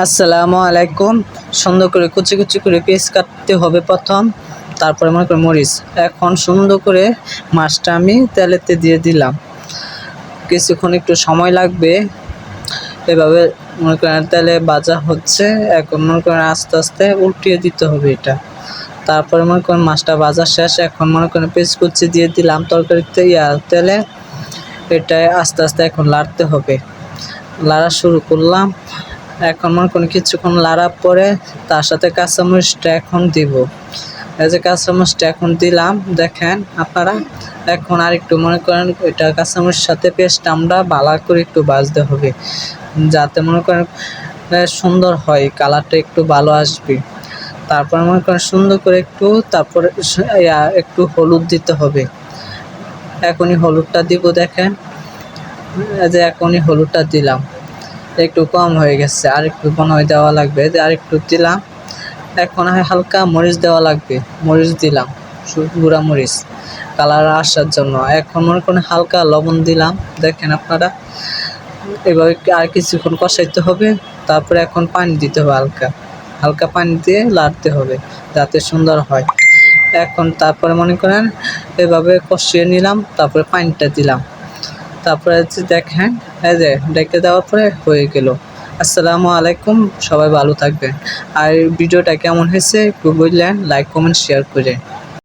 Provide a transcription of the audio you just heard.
আসসালামু আলাইকুম। সুন্দর করে কুচি কুচি করে পিস কাটতে হবে প্রথম, তারপরে মনে করেন মরিচ। এখন সুন্দর করে মাছটা আমি তেলেতে দিয়ে দিলাম, কিছুক্ষণ একটু সময় লাগবে। এভাবে মনে করেন তেলে ভাজা হচ্ছে, এখন মনে করেন আস্তে আস্তে উল্টিয়ে দিতে হবে এটা। তারপরে মনে করেন মাছটা ভাজা শেষ, এখন মনে করেন পেঁয়াজ কুচি দিয়ে দিলাম তরকারিতে তেলে। এটা আস্তে আস্তে এখন লাড়তে হবে, লাড়া শুরু করলাম। এখন মনে করেন কিছুক্ষণ লাড়ার পরে তার সাথে কাঁচামরিচটা এখন দিব। এই যে কাঁচামরিচটা এখন দিলাম, দেখেন আপনারা। এখন আরেকটু মনে করেন এটা কাঁচামরিচের সাথে পেস্টটা আমরা ভালো করে একটু ভাজতে হবে, যাতে মনে করেন সুন্দর হয়, কালারটা একটু ভালো আসবে। তারপর মনে করেন সুন্দর করে তারপরে একটু হলুদ দিতে হবে। এখনই হলুদটা দিব, দেখেন। এই যে এখনই হলুদটা দিলাম, একটু কম হয়ে গেছে, আর একটু মনে হয় দেওয়া লাগবে। আর একটু দিলাম। এখন হালকা মরিচ দেওয়া লাগবে, মরিচ দিলাম, গুঁড়া মরিচ কালার আসার জন্য। এখন মনে করেন হালকা লবণ দিলাম, দেখেন আপনারা। এভাবে আর কিছুক্ষণ কষাইতে হবে। তারপরে এখন পানি দিতে হবে, হালকা হালকা পানি দিয়ে লাড়তে হবে যাতে সুন্দর হয়। এখন তারপরে মনে করেন এভাবে কষিয়ে নিলাম, তারপরে পানিটা দিলাম। তারপরে দেখেন, এই যে ডেকে দেওয়ার পরে হয়ে গেল। আসসালামু আলাইকুম, সবাই ভালো থাকবেন। আর ভিডিওটা কেমন হয়েছে একটু বললেন, লাইক কমেন্ট শেয়ার করে।